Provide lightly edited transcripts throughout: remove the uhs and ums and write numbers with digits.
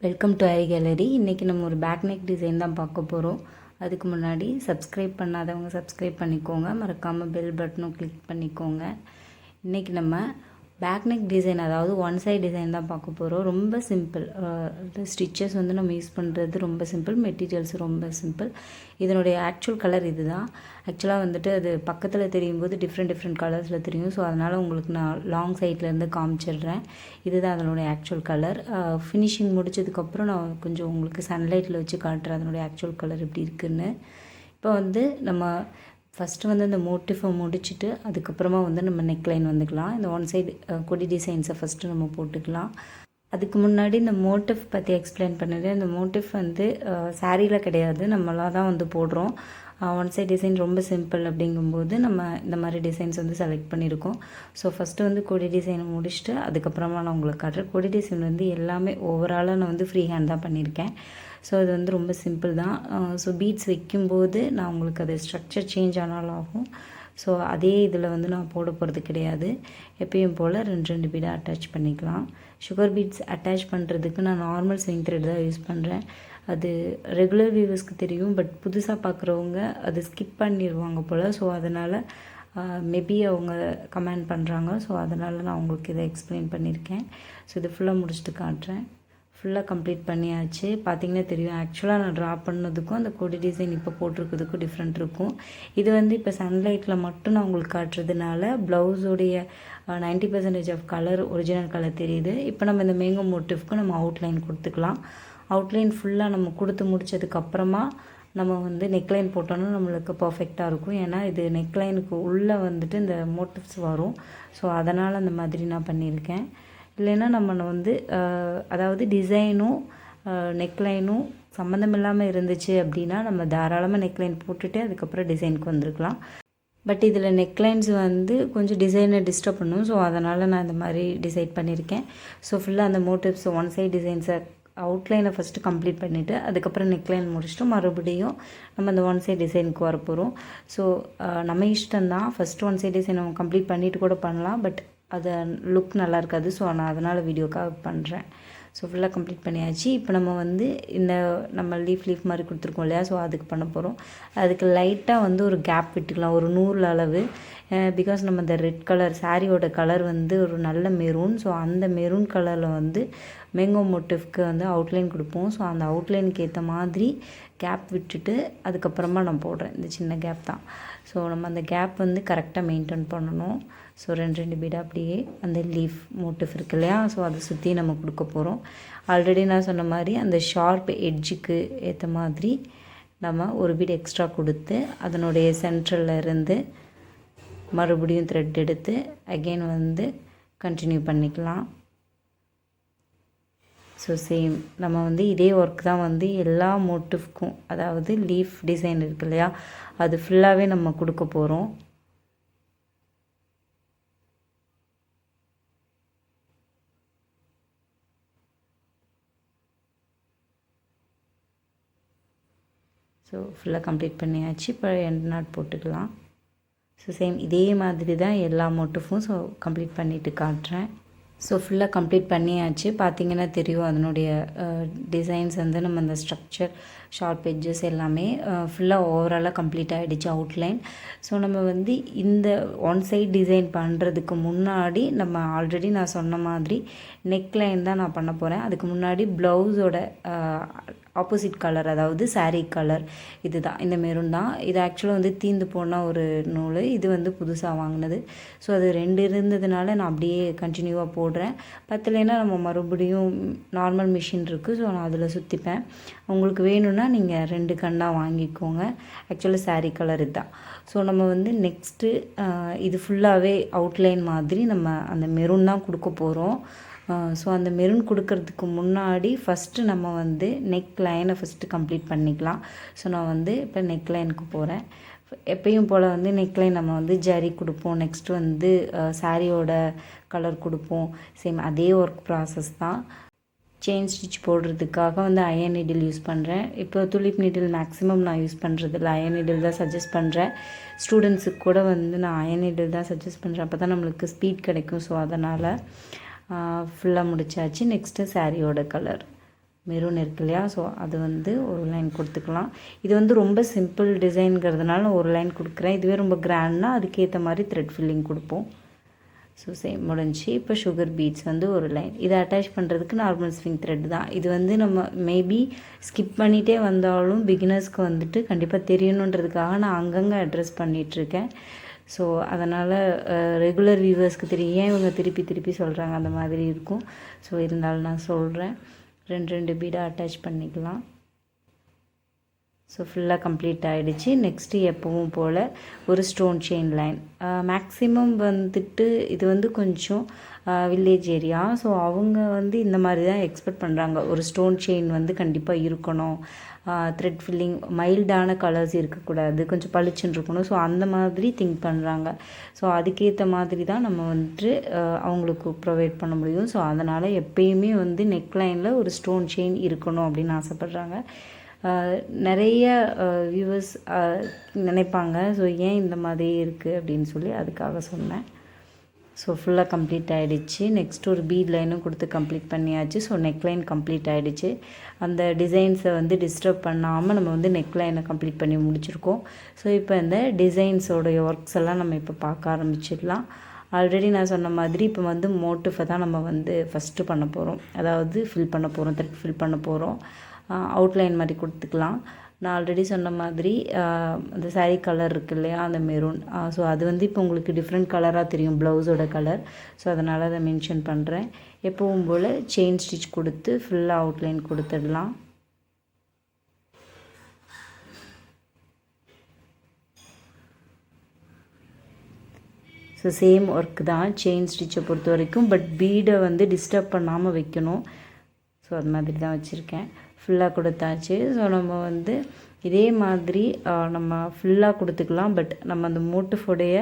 Welcome to aari gallery. இன்றைக்கி நம்ம ஒரு பேக் நெக் டிசைன் தான் பார்க்க போகிறோம். அதுக்கு முன்னாடி சப்ஸ்கிரைப் பண்ணாதவங்க சப்ஸ்கிரைப் பண்ணிக்கோங்க, மறக்காமல் பெல் பட்டனும் கிளிக் பண்ணிக்கோங்க. இன்றைக்கி நம்ம பேக் நெக் டிசைன், அதாவது ஒன் சைட் டிசைன் தான் பார்க்க போகிறோம். ரொம்ப சிம்பிள். ஸ்டிச்சஸ் வந்து நம்ம யூஸ் பண்ணுறது ரொம்ப சிம்பிள், மெட்டீரியல்ஸ் ரொம்ப சிம்பிள். இதனுடைய ஆக்சுவல் கலர் இது தான். ஆக்சுவலாக வந்துட்டு அது பக்கத்தில் தெரியும் போது டிஃப்ரெண்ட் கலர்ஸில் தெரியும். ஸோ அதனால் உங்களுக்கு நான் லாங் சைட்லேருந்து காமிச்சிடுறேன். இதுதான் அதனுடைய ஆக்சுவல் கலர். ஃபினிஷிங் முடிச்சதுக்கப்புறம் நான் கொஞ்சம் உங்களுக்கு சன்லைட்டில் வச்சு காட்டுறேன் அதனுடைய ஆக்சுவல் கலர் எப்படி இருக்குதுன்னு. இப்போ வந்து நம்ம ஃபஸ்ட்டு வந்து இந்த மோட்டிஃபை முடிச்சுட்டு அதுக்கப்புறமா வந்து நம்ம நெக்லைன் வந்துக்கலாம். இந்த ஒன் சைடு கொடி டிசைன்ஸை ஃபஸ்ட்டு நம்ம போட்டுக்கலாம். அதுக்கு முன்னாடி இந்த மோட்டிஃப் பற்றி எக்ஸ்பிளைன் பண்ணிடுறேன். இந்த மோட்டிஃப் வந்து சாரியில் கிடையாது, நம்மளாக தான் வந்து போடுறோம். ஒன் சைட் டிசைன் ரொம்ப சிம்பிள் அப்படிங்கும்போது நம்ம இந்த மாதிரி டிசைன்ஸ் வந்து செலக்ட் பண்ணியிருக்கோம். ஸோ ஃபஸ்ட்டு வந்து கொடி டிசைனை முடிச்சுட்டு அதுக்கப்புறமா நான் உங்களுக்கு காட்டுறேன். கொடி டிசைன் வந்து எல்லாமே ஓவராலாக நான் வந்து ஃப்ரீ ஹேண்ட் தான் பண்ணியிருக்கேன். ஸோ அது வந்து ரொம்ப சிம்பிள் தான். ஸோ பீட்ஸ் வைக்கும்போது நான் உங்களுக்கு அது ஸ்ட்ரக்சர் சேஞ்ச் ஆனாலும் ஆகும். ஸோ அதே இதில் வந்து நான் போட போகிறது கிடையாது. எப்பயும் போல் ரெண்டு பீடை அட்டாச் பண்ணிக்கலாம். சுகர் பீட்ஸ் அட்டாச் பண்ணுறதுக்கு நான் நார்மல் ஸ்விங் த்ரெட் தான் யூஸ் பண்ணுறேன். அது ரெகுலர் வியூவர்ஸ்க்கு தெரியும், பட் புதுசாக பார்க்குறவங்க அது ஸ்கிப் பண்ணிடுவாங்க போல். ஸோ அதனால் மேபி அவங்க கமெண்ட் பண்ணுறாங்க. ஸோ அதனால் நான் உங்களுக்கு இதை எக்ஸ்பிளைன் பண்ணியிருக்கேன். ஸோ இது ஃபுல்லாக முடிச்சுட்டு காட்டுறேன். ஃபுல்லாக கம்ப்ளீட் பண்ணியாச்சு. பார்த்திங்கன்னா தெரியும், ஆக்சுவலாக நான் ட்ரா பண்ணதுக்கும் அந்த கொடி டிசைன் இப்போ போட்டிருக்கிறதுக்கும் டிஃப்ரெண்ட் இருக்கும். இது வந்து இப்போ சன்லைட்டில் மட்டும் நான் உங்களுக்கு காட்டுறதுனால ப்ளவுஸோடைய 90% ஆஃப் கலர் ஒரிஜினல் கலர் தெரியுது. இப்போ நம்ம இந்த மேங்கோ மோட்டிவ்க்கு நம்ம அவுட்லைன் கொடுத்துக்கலாம். அவுட்லைன் ஃபுல்லாக நம்ம கொடுத்து முடித்ததுக்கப்புறமா நம்ம வந்து நெக்லைன் போட்டோன்னா நம்மளுக்கு பர்ஃபெக்டாக இருக்கும். ஏன்னா இது நெக்லைனுக்கு உள்ளே வந்துட்டு இந்த மோட்டிவ்ஸ் வரும். ஸோ அதனால் அந்த மாதிரி நான் பண்ணியிருக்கேன். இல்லைன்னா நம்ம வந்து அதாவது டிசைனும் நெக்லைனும் சம்மந்தம் இல்லாமல் இருந்துச்சு அப்படின்னா நம்ம தாராளமாக நெக்லைன் போட்டுட்டு அதுக்கப்புறம் டிசைனுக்கு வந்திருக்கலாம். பட் இதில் நெக்லைன்ஸ் வந்து கொஞ்சம் டிசைனை டிஸ்டர்ப் பண்ணும். ஸோ அதனால் நான் இந்த மாதிரி டிசைட் பண்ணியிருக்கேன். ஸோ ஃபுல்லாக அந்த மோட்டிவ்ஸ் ஒன் சைட் டிசைன்ஸை அவுட்லைனை ஃபஸ்ட்டு கம்ப்ளீட் பண்ணிவிட்டு அதுக்கப்புறம் நெக்லைன் முடிச்சுட்டு மறுபடியும் நம்ம அந்த ஒன் சைட் டிசைனுக்கு வரப்போகிறோம். ஸோ நம்ம இஷ்டம்தான். ஃபஸ்ட்டு ஒன் சைட் டிசைன் நம்ம கம்ப்ளீட் பண்ணிவிட்டு கூட பண்ணலாம், பட் அது லுக் நல்லா இருக்காது. ஸோ நான் அதனால் வீடியோக்காக பண்ணுறேன். ஸோ ஃபுல்லாக கம்ப்ளீட் பண்ணியாச்சு. இப்போ நம்ம வந்து இந்த நம்ம லீஃப் மாதிரி கொடுத்துருக்கோம் இல்லையா, ஸோ அதுக்கு பண்ண போகிறோம். அதுக்கு லைட்டாக வந்து ஒரு கேப் விட்டுக்கலாம், ஒரு 100 அளவு. பிகாஸ் நம்ம இந்த ரெட் கலர் சாரியோட கலர் வந்து ஒரு நல்ல மெரூன். ஸோ அந்த மெரூன் கலரில் வந்து மேங்கோ மோட்டிவ்க்கு வந்து அவுட்லைன் கொடுப்போம். ஸோ அந்த அவுட்லைனுக்கு ஏற்ற மாதிரி கேப் விட்டுட்டு அதுக்கப்புறமா நான் போடுறேன். இந்த சின்ன கேப் தான். ஸோ நம்ம அந்த கேப் வந்து கரெக்டாக மெயின்டைன் பண்ணணும். ஸோ ரெண்டு பீடை அப்படியே அந்த லீஃப் மோட்டிவ் இருக்கு இல்லையா, ஸோ அதை சுற்றி நம்ம கொடுக்க போகிறோம். ஆல்ரெடி நான் சொன்ன மாதிரி அந்த ஷார்ப் எட்ஜுக்கு ஏற்ற மாதிரி நம்ம ஒரு பீடு எக்ஸ்ட்ரா கொடுத்து அதனுடைய சென்ட்ரலில் இருந்து மறுபடியும் த்ரெட் எடுத்து அகெயின் வந்து கண்டினியூ பண்ணிக்கலாம். ஸோ சேம் நம்ம வந்து இதே ஒர்க் தான் வந்து எல்லா மோட்டிவ்க்கும், அதாவது லீஃப் டிசைன் இருக்கு இல்லையா, அது ஃபுல்லாகவே நம்ம கொடுக்க போகிறோம். ஸோ ஃபுல்லாக கம்ப்ளீட் பண்ணியாச்சு. இப்போ எண்ட் நாட் போட்டுக்கலாம். ஸோ சேம் இதே மாதிரி தான் எல்லா மோட்டிஃபும். ஸோ கம்ப்ளீட் பண்ணிவிட்டு காட்டுறேன். ஸோ ஃபுல்லாக கம்ப்ளீட் பண்ணியாச்சு. பார்த்திங்கன்னா தெரியும் அதனுடைய டிசைன்ஸ் வந்து நம்ம அந்த ஸ்ட்ரக்சர் ஷார்ப் எட்ஜஸ் எல்லாமே ஃபுல்லாக ஓவராலாக கம்ப்ளீட் ஆகிடுச்சு அவுட்லைன். ஸோ நம்ம வந்து இந்த ஒன் சைட் டிசைன் பண்ணுறதுக்கு முன்னாடி நம்ம ஆல்ரெடி நான் சொன்ன மாதிரி நெக்லைன் தான் நான் பண்ண போகிறேன். அதுக்கு முன்னாடி ப்ளவுஸோட ஆப்போசிட் கலர், அதாவது சாரீ கலர் இது தான், இந்த மெரூன் தான். இது ஆக்சுவலாக வந்து தீந்து போன ஒரு நூல், இது வந்து புதுசாக வாங்கினது. ஸோ அது 2 இருந்ததுனால நான் அப்படியே கண்டினியூவாக போடுறேன். பத்தலைன்னா நம்ம மறுபடியும் நார்மல் மிஷின் இருக்குது, ஸோ நான் அதில் சுற்றிப்பேன். உங்களுக்கு வேணும்னா நீங்கள் 2 கண்ணாக வாங்கிக்கோங்க. ஆக்சுவலாக சாரீ கலர் இதுதான். ஸோ நம்ம வந்து நெக்ஸ்ட்டு இது ஃபுல்லாகவே அவுட்லைன் மாதிரி நம்ம அந்த மெரூன் தான் கொடுக்க போகிறோம். ஸோ அந்த மெரூன் கொடுக்கறதுக்கு முன்னாடி ஃபஸ்ட்டு நம்ம வந்து நெக் லைனை ஃபஸ்ட்டு கம்ப்ளீட் பண்ணிக்கலாம். ஸோ நான் வந்து இப்போ நெக் லைனுக்கு போகிறேன். எப்பயும் போல் வந்து நெக்லைன் நம்ம வந்து ஜரி கொடுப்போம், நெக்ஸ்ட்டு வந்து சாரியோட கலர் கொடுப்போம். சேம் அதே ஒர்க் ப்ராசஸ் தான். செயின் ஸ்டிச் போடுறதுக்காக வந்து அயன் நீடில் யூஸ் பண்ணுறேன். இப்போ துலிப் நீடில் மேக்ஸிமம் நான் யூஸ் பண்ணுறதில்ல, அயன் நீடில் தான் சஜஸ்ட் பண்ணுறேன். ஸ்டூடெண்ட்ஸுக்கு கூட வந்து நான் அயன் நீடில் தான் சஜஸ்ட் பண்ணுறேன், அப்போ தான் நம்மளுக்கு ஸ்பீட் கிடைக்கும். ஸோ அதனால் ஃபுல்லாக முடிச்சாச்சு. நெக்ஸ்ட்டு சாரியோட கலர் மெரூன் இருக்கு இல்லையா, ஸோ அது வந்து ஒரு லைன் கொடுத்துக்கலாம். இது வந்து ரொம்ப சிம்பிள் டிசைன்ங்கிறதுனால ஒரு லைன் கொடுக்குறேன். இதுவே ரொம்ப கிராண்ட்னா அதுக்கேற்ற மாதிரி த்ரெட் ஃபில்லிங் கொடுப்போம். ஸோ சேம் முடிஞ்சு. இப்போ சுகர் பீட்ஸ் வந்து ஒரு லைன். இதை அட்டாச் பண்ணுறதுக்கு நார்மல் ஸ்விங் த்ரெட் தான். இது வந்து நம்ம மேபி ஸ்கிப் பண்ணிகிட்டே வந்தாலும் பிகினர்ஸ்க்கு வந்துட்டு கண்டிப்பாக தெரியணுன்றதுக்காக நான் அங்கங்கே அட்ரஸ் பண்ணிகிட்ருக்கேன். ஸோ அதனால் ரெகுலர் வியூவர்ஸ்க்கு தெரியும், ஏன் இவங்க திருப்பி திருப்பி சொல்கிறாங்க அந்த மாதிரி இருக்கும். ஸோ இருந்தாலும் நான் சொல்கிறேன். 2 பீடாக அட்டாச் பண்ணிக்கலாம். ஸோ ஃபுல்லாக கம்ப்ளீட் ஆகிடுச்சு. நெக்ஸ்ட்டு எப்பவும் போல் ஒரு ஸ்டோன் செயின் லைன். மேக்ஸிமம் வந்துட்டு இது வந்து கொஞ்சம் வில்லேஜ் ஏரியா, ஸோ அவங்க வந்து இந்த மாதிரி தான் எக்ஸ்பெக்ட் பண்ணுறாங்க. ஒரு ஸ்டோன் செயின் வந்து கண்டிப்பாக இருக்கணும், த்ரெட் ஃபில்லிங் மைல்டான கலர்ஸ் இருக்கக்கூடாது, கொஞ்சம் பளிச்சுன்னு இருக்கணும். ஸோ அந்த மாதிரி திங்க் பண்ணுறாங்க. ஸோ அதுக்கேற்ற மாதிரி தான் நம்ம வந்துட்டு அவங்களுக்கு ப்ரொவைட் பண்ண முடியும். ஸோ அதனால் எப்பயுமே வந்து நெக்லைனில் ஒரு ஸ்டோன் செயின் இருக்கணும் அப்படின்னு ஆசைப்பட்றாங்க. நிறைய வியூவர்ஸ் நினைப்பாங்க, ஸோ ஏன் இந்த மாதிரி இருக்குது அப்படின்னு சொல்லி அதுக்காக சொன்னேன். ஸோ ஃபுல்லாக கம்ப்ளீட் ஆகிடுச்சு. நெக்ஸ்ட் ஒரு பீட் லைனும் கொடுத்து கம்ப்ளீட் பண்ணியாச்சு. ஸோ நெக்லைன் கம்ப்ளீட் ஆகிடுச்சு. அந்த டிசைன்ஸை வந்து டிஸ்டர்ப் பண்ணாமல் நம்ம வந்து நெக்லைனை கம்ப்ளீட் பண்ணி முடிச்சிருக்கோம். ஸோ இப்போ இந்த டிசைன்ஸோடைய ஒர்க்ஸ் எல்லாம் நம்ம இப்போ பார்க்க ஆரம்பிச்சிடலாம். ஆல்ரெடி நான் சொன்ன மாதிரி இப்போ வந்து மோட்டிஃபை தான் நம்ம வந்து ஃபஸ்ட்டு பண்ண போகிறோம், அதாவது ஃபில் பண்ண போகிறோம், த்ரெட் ஃபில் பண்ண போகிறோம். அவுட்லைன் மாதிரி கொடுத்துக்கலாம். நான் ஆல்ரெடி சொன்ன மாதிரி அந்த சாரீ கலர் இருக்குது இல்லையா, அந்த மெரூன். ஸோ அது வந்து இப்போ உங்களுக்கு டிஃப்ரெண்ட் கலராக தெரியும், ப்ளவுஸோட கலர். ஸோ அதனால் அதை மென்ஷன் பண்ணுறேன். எப்பவும் போல் செயின் ஸ்டிச் கொடுத்து ஃபுல்லாக அவுட்லைன் கொடுத்துடலாம். ஸோ சேம் ஒர்க் தான் செயின் ஸ்டிச்சை பொறுத்த வரைக்கும், பட் பீடை வந்து டிஸ்டர்ப் பண்ணாமல் வைக்கணும். ஸோ அது மாதிரி தான் வச்சுருக்கேன். ஃபுல்லாக கொடுத்தாச்சு. ஸோ நம்ம வந்து இதே மாதிரி நம்ம ஃபுல்லாக கொடுத்துக்கலாம். பட் நம்ம அந்த மோட்டிஃபோடைய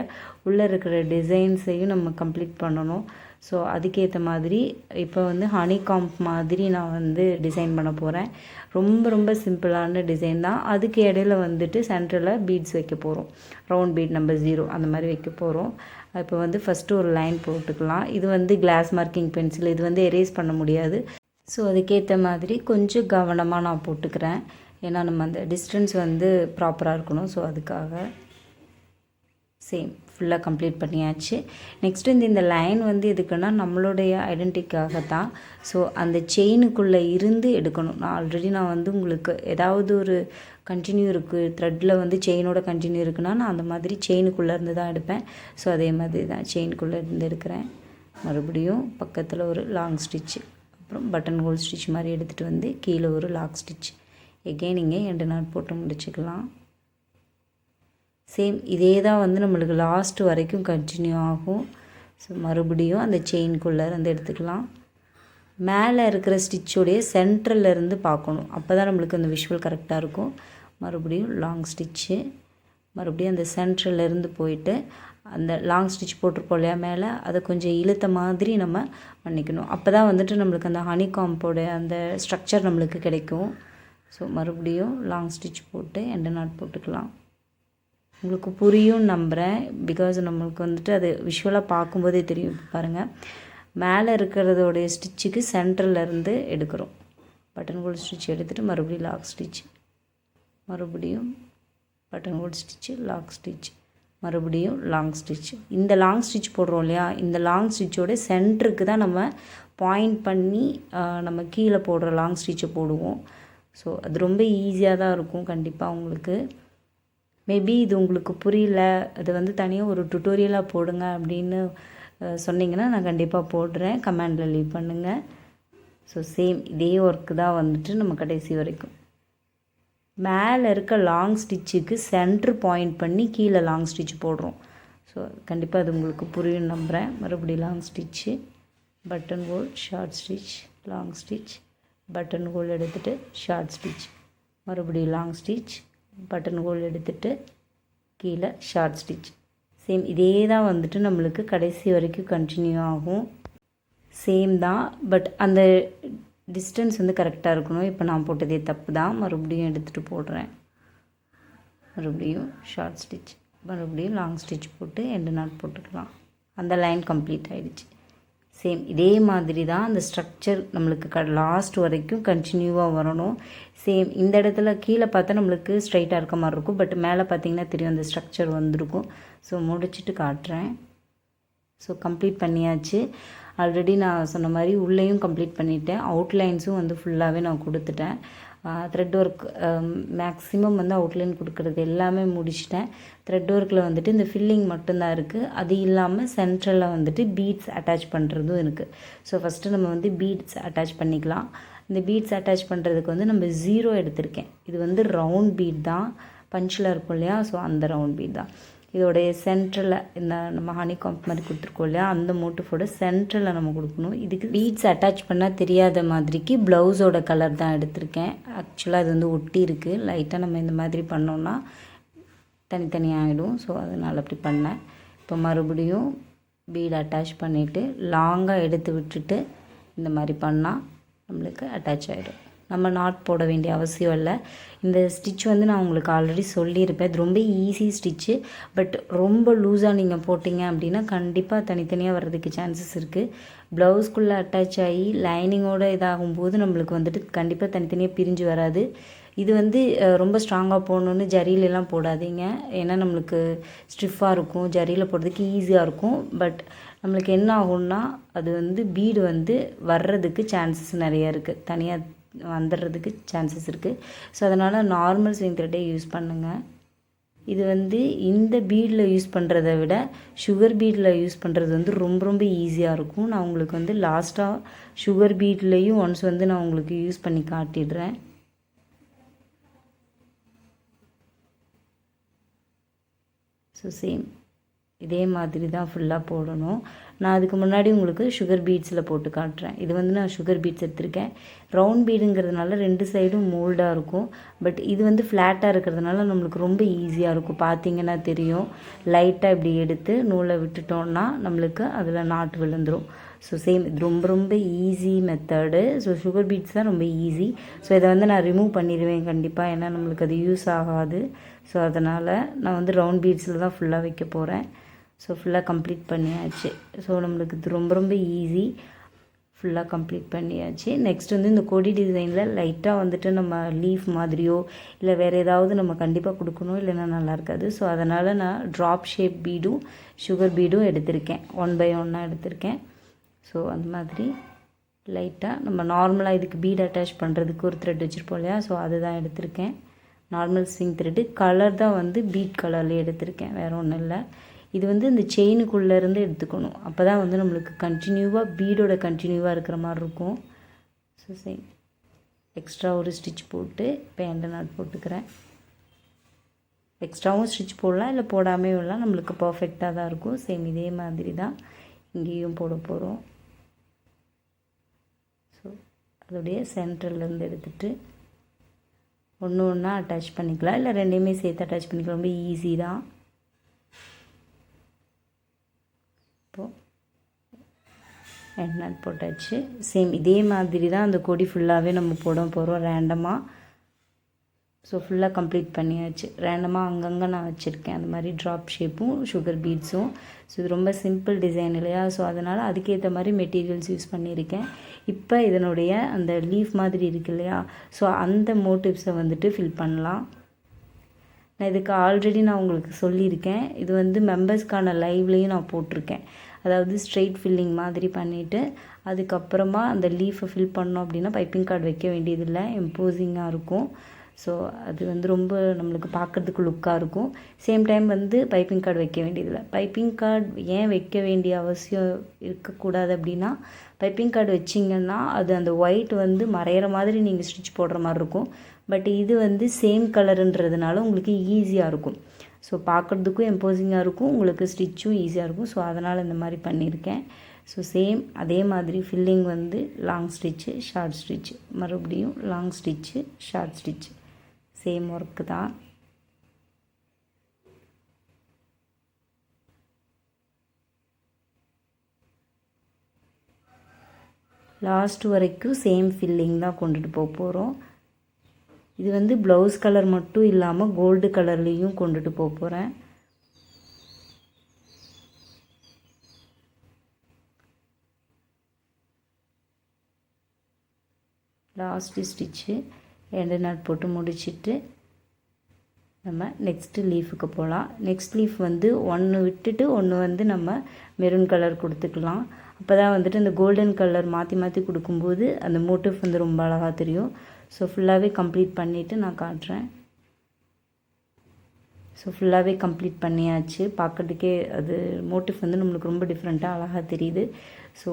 உள்ளே இருக்கிற டிசைன்ஸையும் நம்ம கம்ப்ளீட் பண்ணணும். ஸோ அதுக்கேற்ற மாதிரி இப்போ வந்து ஹனி காம்ப் மாதிரி நான் வந்து டிசைன் பண்ண போகிறேன். ரொம்ப ரொம்ப சிம்பிளான டிசைன் தான். அதுக்கு இடையில வந்துட்டு சென்டரில் பீட்ஸ் வைக்க போகிறோம், ரவுண்ட் பீட் நம்பர் 0 அந்த மாதிரி வைக்க போகிறோம். இப்போ வந்து ஃபஸ்ட்டு ஒரு லைன் போட்டுக்கலாம். இது வந்து கிளாஸ் மார்க்கிங் பென்சில், இது வந்து எரேஸ் பண்ண முடியாது. ஸோ அதுக்கேற்ற மாதிரி கொஞ்சம் கவனமாக நான் போட்டுக்கிறேன், ஏன்னா நம்ம அந்த டிஸ்டன்ஸ் வந்து ப்ராப்பராக இருக்கணும். ஸோ அதுக்காக சேம் ஃபுல்லாக கம்ப்ளீட் பண்ணியாச்சு. நெக்ஸ்ட்டு இந்த லைன் வந்து எதுக்குன்னா நம்மளுடைய ஐடென்டிட்டிக்காக தான். ஸோ அந்த செயினுக்குள்ளே இருந்து எடுக்கணும். நான் வந்து உங்களுக்கு ஏதாவது ஒரு கண்டினியூ இருக்குது, த்ரெட்டில் வந்து செயினோட கண்டினியூ இருக்குன்னா நான் அந்த மாதிரி செயினுக்குள்ளே இருந்து தான் எடுப்பேன். ஸோ அதே மாதிரி தான் செயினுக்குள்ளே இருந்து எடுக்கிறேன். மறுபடியும் பக்கத்தில் ஒரு லாங் ஸ்டிச்சு, அப்புறம் பட்டன் ஹோல் ஸ்டிச் மாதிரி எடுத்துகிட்டு வந்து கீழே ஒரு லாக் ஸ்டிச். எகெயின் நீங்கள் 2 நாட் போட்டு முடிச்சுக்கலாம். சேம் இதே தான் வந்து நம்மளுக்கு லாஸ்ட்டு வரைக்கும் கண்டினியூ ஆகும். ஸோ மறுபடியும் அந்த செயின்குள்ளே இருந்து எடுத்துக்கலாம். மேலே இருக்கிற ஸ்டிச்சோடைய சென்டரில் இருந்து பார்க்கணும், அப்போ தான் நம்மளுக்கு அந்த விஷுவல் கரெக்டாக இருக்கும். மறுபடியும் லாங் ஸ்டிச்சு, மறுபடியும் அந்த சென்டர்லேருந்து போயிட்டு அந்த லாங் ஸ்டிச் போட்டிருப்போம் இல்லையா மேலே, அதை கொஞ்சம் இழுத்த மாதிரி நம்ம பண்ணிக்கணும். அப்போ தான் வந்துட்டு நம்மளுக்கு அந்த ஹனி காம்போட அந்த ஸ்ட்ரக்சர் நம்மளுக்கு கிடைக்கும். ஸோ மறுபடியும் லாங் ஸ்டிச் போட்டு 2 நாட் போட்டுக்கலாம். உங்களுக்கு புரியும் நம்புகிறேன், பிகாஸ் நம்மளுக்கு வந்துட்டு அது விஷுவலாக பார்க்கும்போதே தெரியும். பாருங்கள், மேலே இருக்கிறதோடைய ஸ்டிச்சுக்கு சென்டர்லேருந்து எடுக்கிறோம். பட்டன் ஹோல் ஸ்டிச் எடுத்துகிட்டு மறுபடியும் லாக் ஸ்டிச், மறுபடியும் button hole stitch, lock stitch, மறுபடியும் லாங் ஸ்டிச். இந்த லாங் ஸ்டிச் போடுறோம் இல்லையா, இந்த லாங் ஸ்டிச்சோட சென்டருக்கு தான் நம்ம பாயிண்ட் பண்ணி நம்ம கீழே போடுற லாங் ஸ்டிச்சை போடுவோம். ஸோ அது ரொம்ப ஈஸியாக தான் இருக்கும் கண்டிப்பாக உங்களுக்கு. மேபி இது உங்களுக்கு புரியல, அது வந்து தனியாக ஒரு டுட்டோரியலாக போடுங்க அப்படின்னு சொன்னிங்கன்னா நான் கண்டிப்பாக போடுறேன், கமெண்டில் லீவ் பண்ணுங்கள். ஸோ சேம் இதே ஒர்க்கு தான் வந்துட்டு நம்ம கடைசி வரைக்கும். மேலே இருக்க லாங் ஸ்டிச்சுக்கு சென்ட்ரு பாயிண்ட் பண்ணி கீழே லாங் ஸ்டிச் போடுறோம். ஸோ கண்டிப்பாக அது உங்களுக்கு புரியும் நம்புகிறேன். மறுபடியும் long stitch, button whole, short stitch, long stitch, button whole எடுத்துகிட்டு ஷார்ட் ஸ்டிச், மறுபடியும் லாங் ஸ்டிச், பட்டன் ஹோல் எடுத்துகிட்டு கீழே ஷார்ட் ஸ்டிச். சேம் இதே தான் வந்துட்டு நம்மளுக்கு கடைசி வரைக்கும் கண்டினியூ ஆகும். சேம் தான், பட் அந்த டிஸ்டன்ஸ் வந்து கரெக்டாக இருக்கணும். இப்போ நான் போட்டதே தப்பு தான். மறுபடியும் எடுத்துகிட்டு போடுறேன், மறுபடியும் ஷார்ட் ஸ்டிச், மறுபடியும் லாங் ஸ்டிச் போட்டு 2 நாட் போட்டுக்கலாம். அந்த லைன் கம்ப்ளீட் ஆகிடுச்சு. சேம் இதே மாதிரி தான் அந்த ஸ்ட்ரக்சர் நம்மளுக்கு லாஸ்ட் வரைக்கும் கண்டினியூவாக வரணும். சேம் இந்த இடத்துல கீழே பார்த்தா நம்மளுக்கு ஸ்ட்ரைட்டாக இருக்க மாதிரி இருக்கும், பட் மேலே பார்த்திங்கன்னா தெரியும் அந்த ஸ்ட்ரக்சர் வந்திருக்கும். ஸோ முடிச்சுட்டு காட்டுறேன். ஸோ கம்ப்ளீட் பண்ணியாச்சு. ஆல்ரெடி நான் சொன்ன மாதிரி உள்ளேயும் கம்ப்ளீட் பண்ணிட்டேன். அவுட்லைன்ஸும் வந்து ஃபுல்லாகவே நான் கொடுத்துட்டேன். த்ரெட் ஒர்க் மேக்ஸிமம் வந்து அவுட்லைன் கொடுக்குறது எல்லாமே முடிச்சிட்டேன். த்ரெட் ஒர்க்கில் வந்துட்டு இந்த ஃபில்லிங் மட்டும்தான் இருக்குது. அது இல்லாமல் சென்ட்ரலில் வந்துட்டு பீட்ஸ் அட்டாச் பண்ணுறதும் இருக்குது. ஸோ ஃபஸ்ட்டு நம்ம வந்து பீட்ஸ் அட்டாச் பண்ணிக்கலாம். இந்த பீட்ஸ் அட்டாச் பண்ணுறதுக்கு வந்து நம்ம 0 எடுத்திருக்கேன். இது வந்து ரவுண்ட் பீட் தான், பஞ்சில் இருக்கும் இல்லையா, ஸோ அந்த ரவுண்ட் பீட் தான். இதோடைய சென்ட்ரலில் இந்த நம்ம ஹனி காம்ப் மாதிரி கொடுத்துருக்கோம் இல்லையா, அந்த மோட்டிஃபோட சென்ட்ரலில் நம்ம கொடுக்கணும். இதுக்கு பீட்ஸ் அட்டாச் பண்ணால் தெரியாத மாதிரிக்கு ப்ளவுஸோட கலர் தான் எடுத்திருக்கேன். ஆக்சுவலாக இது வந்து ஒட்டி இருக்குது. லைட்டாக நம்ம இந்த மாதிரி பண்ணோன்னா தனித்தனியாக ஆகிடும். ஸோ அதனால் அப்படி பண்ணேன். இப்போ மறுபடியும் பீட் அட்டாச் பண்ணிவிட்டு லாங்காக எடுத்து விட்டுட்டு இந்த மாதிரி பண்ணால் நம்மளுக்கு அட்டாச் ஆகிடும். நம்ம நாட் போட வேண்டிய அவசியம் இல்லை. இந்த ஸ்டிச் வந்து நான் உங்களுக்கு ஆல்ரெடி சொல்லியிருப்பேன். இது ரொம்ப ஈஸி ஸ்டிச்சு. பட் ரொம்ப லூஸாக நீங்கள் போட்டிங்க அப்படின்னா கண்டிப்பாக தனித்தனியாக வர்றதுக்கு சான்சஸ் இருக்குது. ப்ளவுஸ்குள்ளே அட்டாச் ஆகி லைனிங்கோடு இதாகும்போது நம்மளுக்கு வந்துட்டு கண்டிப்பாக தனித்தனியாக பிரிஞ்சு வராது. இது வந்து ரொம்ப ஸ்ட்ராங்காக போடணுன்னு ஜரியிலலாம் போடாதீங்க. ஏன்னா நம்மளுக்கு ஸ்டிஃபாக இருக்கும். ஜரியில் போடுறதுக்கு ஈஸியாக இருக்கும். பட் நம்மளுக்கு என்ன ஆகும்னா அது வந்து பீடு வந்து வர்றதுக்கு சான்சஸ் நிறையா இருக்குது. தனியாக வந்துடுறதுக்கு சான்சஸ் இருக்குது. ஸோ அதனால் நார்மல் ஸ்விங் த்ரெட்டே யூஸ் பண்ணுங்கள். இது வந்து இந்த பீடில் யூஸ் பண்ணுறதை விட சுகர் பீடில் யூஸ் பண்ணுறது வந்து ரொம்ப ரொம்ப ஈஸியாக இருக்கும். நான் உங்களுக்கு வந்து லாஸ்ட்டாக சுகர் பீட்லேயும் ஒன்ஸ் வந்து நான் உங்களுக்கு யூஸ் பண்ணி காட்டிடுறேன். ஸோ சேம் இதே மாதிரி தான் ஃபுல்லாக போடணும். நான் அதுக்கு முன்னாடி உங்களுக்கு சுகர் பீட்ஸில் போட்டு காட்டுறேன். இது வந்து நான் சுகர் பீட்ஸ் எடுத்திருக்கேன். ரவுண்ட் பீடுங்கிறதுனால 2 சைடும் மோல்டாக இருக்கும். பட் இது வந்து ஃப்ளாட்டாக இருக்கிறதுனால நம்மளுக்கு ரொம்ப ஈஸியாக இருக்கும். பார்த்திங்கன்னா தெரியும். லைட்டாக இப்படி எடுத்து நூலை விட்டுட்டோன்னா நம்மளுக்கு அதில் நாட்டு விழுந்துடும். ஸோ சேம் இது ரொம்ப ரொம்ப easy method. So sugar beets தான் ரொம்ப ஈஸி. ஸோ இதை வந்து நான் ரிமூவ் பண்ணிடுவேன் கண்டிப்பாக, ஏன்னா நம்மளுக்கு அது யூஸ் ஆகாது. ஸோ அதனால் நான் வந்து ரவுண்ட் பீட்ஸில் தான் ஃபுல்லாக வைக்க போகிறேன். ஸோ ஃபுல்லாக கம்ப்ளீட் பண்ணியாச்சு. ஸோ நம்மளுக்கு இது ரொம்ப ரொம்ப ஈஸி. ஃபுல்லாக கம்ப்ளீட் பண்ணியாச்சு. நெக்ஸ்ட் வந்து இந்த கொடி டிசைனில் லைட்டாக வந்துட்டு நம்ம லீஃப் மாதிரியோ இல்லை வேறு ஏதாவது நம்ம கண்டிப்பாக கொடுக்கணும், இல்லைன்னா நல்லா இருக்காது. ஸோ அதனால் நான் ட்ராப் ஷேப் பீடும் சுகர் பீடும் எடுத்திருக்கேன். 1 by 1 எடுத்திருக்கேன். ஸோ அந்த மாதிரி லைட்டாக நம்ம நார்மலாக இதுக்கு பீட் அட்டாச் பண்ணுறதுக்கு ஒரு த்ரெட் வச்சுருப்போம் இல்லையா, ஸோ அதுதான் எடுத்திருக்கேன். Normal swing thread. கலர் தான் வந்து பீட் கலர்லேயே எடுத்திருக்கேன், வேறு ஒன்றும் இல்லை. இது வந்து இந்த செயினுக்குள்ளேருந்து எடுத்துக்கணும். அப்போ தான் வந்து நம்மளுக்கு கண்டினியூவாக பீடோட கண்டினியூவாக இருக்கிற மாதிரி இருக்கும். ஸோ சரி, எக்ஸ்ட்ரா ஒரு ஸ்டிச் போட்டு இப்போ எண்ட் நாட் போட்டுக்கிறேன். எக்ஸ்ட்ராவும் ஸ்டிச் போடலாம், இல்லை போடாமே விடலாம். நம்மளுக்கு பர்ஃபெக்டாக தான் இருக்கும். சேம் இதே மாதிரி தான் இங்கேயும் போட போகிறோம். ஸோ அதோடைய சென்டர்லேருந்து எடுத்துகிட்டு ஒன்று ஒன்றா அட்டாச் பண்ணிக்கலாம், இல்லை ரெண்டையுமே சேர்த்து அட்டாச் பண்ணிக்கலாம். ரொம்ப ஈஸி தான். இப்போது எண்ட் நாட் போட்டாச்சு. சேம் இதே மாதிரி தான் அந்த கொடி ஃபுல்லாகவே நம்ம போட போகிறோம் ரேண்டமாக. ஸோ ஃபுல்லாக கம்ப்ளீட் பண்ணியாச்சு. ரேண்டமாக அங்கங்கே நான் வச்சுருக்கேன் அந்த மாதிரி ட்ராப் ஷேப்பும் சுகர் பீட்ஸும். ஸோ இது ரொம்ப சிம்பிள் டிசைன் இல்லையா, ஸோ அதனால் அதுக்கேற்ற மாதிரி மெட்டீரியல்ஸ் யூஸ் பண்ணியிருக்கேன். இப்போ இதனுடைய அந்த லீஃப் மாதிரி இருக்கு இல்லையா, ஸோ அந்த மோட்டிவ்ஸை வந்துட்டு ஃபில் பண்ணலாம். நான் இதுக்கு ஆல்ரெடி நான் உங்களுக்கு சொல்லியிருக்கேன். இது வந்து மெம்பர்ஸ்க்கான லைவ்லேயும் நான் போட்டிருக்கேன். அதாவது ஸ்ட்ரெயிட் ஃபில்லிங் மாதிரி பண்ணிவிட்டு அதுக்கப்புறமா அந்த லீஃபை ஃபில் பண்ணோம் அப்படின்னா பைப்பிங் கார்டு வைக்க வேண்டியதில்லை, இம்போசிங்காக இருக்கும். ஸோ அது வந்து ரொம்ப நம்மளுக்கு பார்க்குறதுக்கு லுக்காக இருக்கும். சேம் டைம் வந்து பைப்பிங் கார்டு வைக்க வேண்டியதில்லை. பைப்பிங் கார்டு ஏன் வைக்க வேண்டிய அவசியம் இருக்கக்கூடாது அப்படின்னா, பைப்பிங் கார்டு வச்சிங்கன்னா அது அந்த ஒயிட் வந்து மறையிற மாதிரி நீங்கள் ஸ்டிச் போடுற மாதிரி இருக்கும். பட் இது வந்து சேம் கலருன்றதுனால உங்களுக்கு ஈஸியாக இருக்கும். ஸோ பார்க்குறதுக்கும் எம்போசிங்காக இருக்கும், உங்களுக்கு ஸ்டிச்சும் ஈஸியாக இருக்கும். ஸோ அதனால் இந்த மாதிரி பண்ணியிருக்கேன். ஸோ சேம் அதே மாதிரி ஃபில்லிங் வந்து லாங் ஸ்டிச்சு, ஷார்ட் ஸ்டிச்சு, மறுபடியும் long stitch, short stitch, same work தான். லாஸ்ட் வரைக்கும் சேம் ஃபில்லிங் தான் கொண்டுட்டு போக போகிறோம். இது வந்து ப்ளவுஸ் கலர் மட்டும் இல்லாமல் கோல்டு கலர்லேயும் கொண்டுட்டு போக போகிறேன். லாஸ்ட்டு ஸ்டிச்சு எண்டு நாட் போட்டு முடிச்சுட்டு நம்ம நெக்ஸ்ட்டு லீஃபுக்கு போகலாம். நெக்ஸ்ட் லீஃப் வந்து ஒன்று விட்டுட்டு ஒன்று வந்து நம்ம மெரூன் கலர் கொடுத்துக்கலாம். அப்போ தான் வந்துட்டு இந்த கோல்டன் கலர் மாற்றி மாற்றி கொடுக்கும்போது அந்த மோட்டிவ் வந்து ரொம்ப அழகாக தெரியும். ஸோ ஃபுல்லாகவே கம்ப்ளீட் பண்ணிவிட்டு நான் காட்டுறேன். ஸோ ஃபுல்லாகவே கம்ப்ளீட் பண்ணியாச்சு. பார்க்கறதுக்கே அது மோட்டிவ் வந்து நம்மளுக்கு ரொம்ப டிஃப்ரெண்ட்டாக அழகாக தெரியுது. ஸோ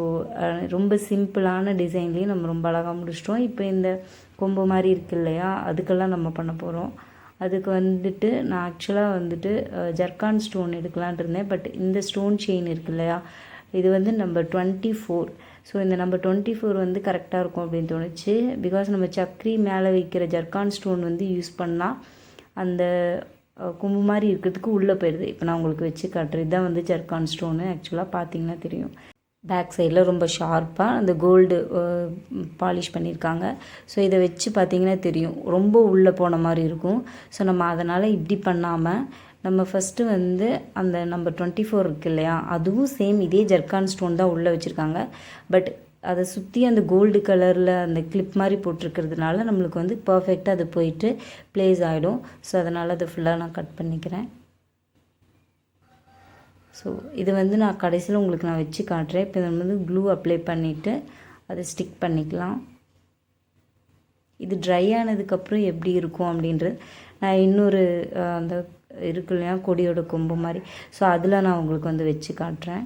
ரொம்ப சிம்பிளான டிசைன்லேயும் நம்ம ரொம்ப அழகாக முடிச்சிட்டோம். இப்போ இந்த கொம்பு மாதிரி இருக்கு இல்லையா, அதுக்கெல்லாம் நம்ம பண்ண போகிறோம். அதுக்கு வந்துட்டு நான் ஆக்சுவலாக வந்துட்டு ஜர்கான் ஸ்டோன் எடுக்கலான் இருந்தேன். பட் இந்த ஸ்டோன் செயின் இருக்கு இல்லையா, இது வந்து நம்பர் 24. ஸோ இந்த நம்பர் 24 வந்து கரெக்டாக இருக்கும் அப்படின்னு தோணுச்சு. பிகாஸ் நம்ம சக்கரி மேலே வைக்கிற ஜர்கான் ஸ்டோன் வந்து யூஸ் பண்ணால் அந்த கொம்பு மாதிரி இருக்கிறதுக்கு உள்ளே போயிடுது. இப்போ நான் உங்களுக்கு வச்சு காட்டுறேன். இதுதான் வந்து ஜர்கான் ஸ்டோனு. ஆக்சுவலாக பார்த்தீங்கன்னா தெரியும், பேக் சைடில் ரொம்ப ஷார்ப்பாக அந்த கோல்டு பாலிஷ் பண்ணியிருக்காங்க. ஸோ இதை வச்சு பார்த்திங்கன்னா தெரியும், ரொம்ப உள்ளே போன மாதிரி இருக்கும். ஸோ நம்ம அதனால் இப்படி பண்ணாமல் நம்ம ஃபஸ்ட்டு வந்து அந்த நம்பர் 24 இருக்குது இல்லையா, அதுவும் சேம் இதே ஜர்கான் ஸ்டோன் தான் உள்ளே வச்சுருக்காங்க. பட் அதை சுற்றி அந்த கோல்டு கலரில் அந்த கிளிப் மாதிரி போட்டிருக்கிறதுனால நம்மளுக்கு வந்து பர்ஃபெக்டாக அது போயிட்டு ப்ளேஸ் ஆகிடும். ஸோ அதனால் அதை ஃபுல்லாக நான் கட் பண்ணிக்கிறேன். ஸோ இது வந்து நான் கடைசியில் உங்களுக்கு நான் வச்சு காட்டுறேன். இப்போ நம்ம வந்து க்ளூ அப்ளை பண்ணிவிட்டு அதை ஸ்டிக் பண்ணிக்கலாம். இது ட்ரை ஆனதுக்கப்புறம் எப்படி இருக்கும் அப்படின்றது நான் இன்னொரு அந்த இருக்கு இல்லையா கொடியோட கொம்பு மாதிரி, ஸோ அதில் நான் உங்களுக்கு வந்து வச்சு காட்டுறேன்.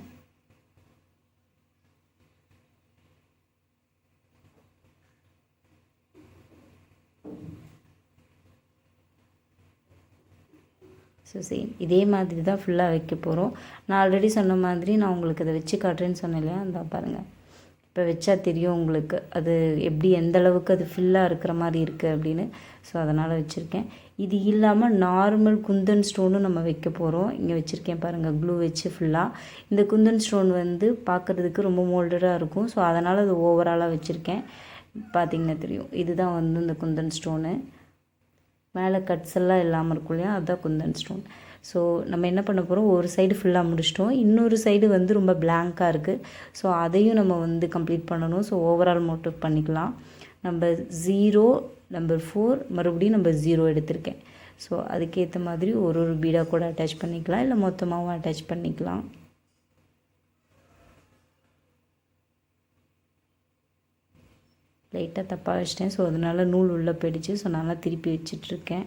ஸோ சேம் இதே மாதிரி தான் ஃபுல்லாக வைக்க போகிறோம். நான் ஆல்ரெடி சொன்ன மாதிரி நான் உங்களுக்கு அதை வச்சு காட்டுறேன்னு சொன்னேன் இல்லையா, அந்த பாருங்கள். இப்போ வச்சா தெரியும் உங்களுக்கு அது எப்படி எந்த அளவுக்கு அது ஃபில்லாக இருக்கிற மாதிரி இருக்குது அப்படின்னு. ஸோ அதனால் வச்சுருக்கேன். இது இல்லாமல் நார்மல் குந்தன் ஸ்டோனும் நம்ம வைக்க போகிறோம். இங்கே வச்சுருக்கேன் பாருங்கள், க்ளூ வச்சு ஃபுல்லாக. இந்த குந்தன் ஸ்டோன் வந்து பார்க்குறதுக்கு ரொம்ப மோல்டடாக இருக்கும். ஸோ அதனால் அது ஓவராலாக வச்சுருக்கேன். பார்த்திங்கன்னா தெரியும், இதுதான் வந்து இந்த குந்தன் ஸ்டோனு. மேலே கட்ஸ் எல்லாம் இல்லாமல் இருக்கும் இல்லையா, அதுதான் குந்தன் ஸ்டோன். ஸோ நம்ம என்ன பண்ண போகிறோம், ஒரு சைடு ஃபுல்லாக முடிச்சிட்டோம். இன்னொரு சைடு வந்து ரொம்ப பிளாங்காக இருக்குது. ஸோ அதையும் நம்ம வந்து கம்ப்ளீட் பண்ணணும். ஸோ ஓவரால் மோட்டிவ் பண்ணிக்கலாம். நம்பர் 0, நம்பர் 4, மறுபடியும் நம்பர் 0 எடுத்திருக்கேன். ஸோ அதுக்கேற்ற மாதிரி ஒரு ஒரு பீடாக கூட அட்டாச் பண்ணிக்கலாம், இல்லை மொத்தமாகவும் அட்டாச் பண்ணிக்கலாம். லைட்டாக தப்பாக வச்சிட்டேன். ஸோ அதனால் நூல் உள்ளே போயிடுச்சு. ஸோ நல்லா திருப்பி வச்சிட்ருக்கேன்.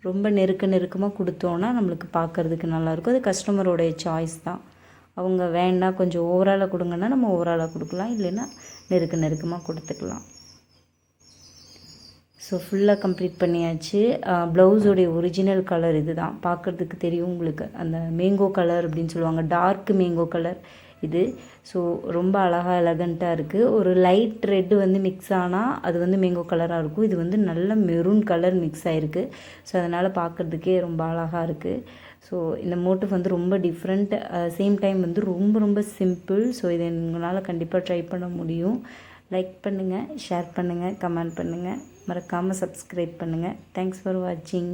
ரொம்ப நெருக்கமாக கொடுத்தோன்னா நம்மளுக்கு பார்க்குறதுக்கு நல்லாயிருக்கும். அது கஸ்டமரோடைய சாய்ஸ் தான். அவங்க வேண்டாம் கொஞ்சம் ஓவராலாக கொடுங்கன்னா நம்ம ஓவராலாக கொடுக்கலாம், இல்லைன்னா நெருக்கமாக கொடுத்துக்கலாம். ஸோ ஃபுல்லாக கம்ப்ளீட் பண்ணியாச்சு. ப்ளவுஸோடைய ஒரிஜினல் கலர் இது தான். பார்க்குறதுக்கு தெரியும் உங்களுக்கு, அந்த மேங்கோ கலர் அப்படின்னு சொல்லுவாங்க, டார்க் மேங்கோ கலர் இது. ஸோ ரொம்ப அழகாக எலகண்ட்டாக இருக்குது. ஒரு லைட் ரெட்டு வந்து மிக்ஸ் ஆனால் அது வந்து மேங்கோ கலராக இருக்கும். இது வந்து நல்ல மெரூன் கலர் மிக்ஸ் ஆகிருக்கு. ஸோ அதனால் பார்க்குறதுக்கே ரொம்ப அழகாக இருக்குது. ஸோ இந்த மோட்டிவ் வந்து ரொம்ப டிஃப்ரெண்ட், சேம் டைம் வந்து ரொம்ப சிம்பிள். ஸோ இதை உங்களால் கண்டிப்பாக ட்ரை பண்ண முடியும். லைக் பண்ணுங்கள், ஷேர் பண்ணுங்கள், கமெண்ட் பண்ணுங்கள், மறக்காமல் சப்ஸ்கிரைப் பண்ணுங்கள். தேங்க்ஸ் ஃபார் வாட்சிங்.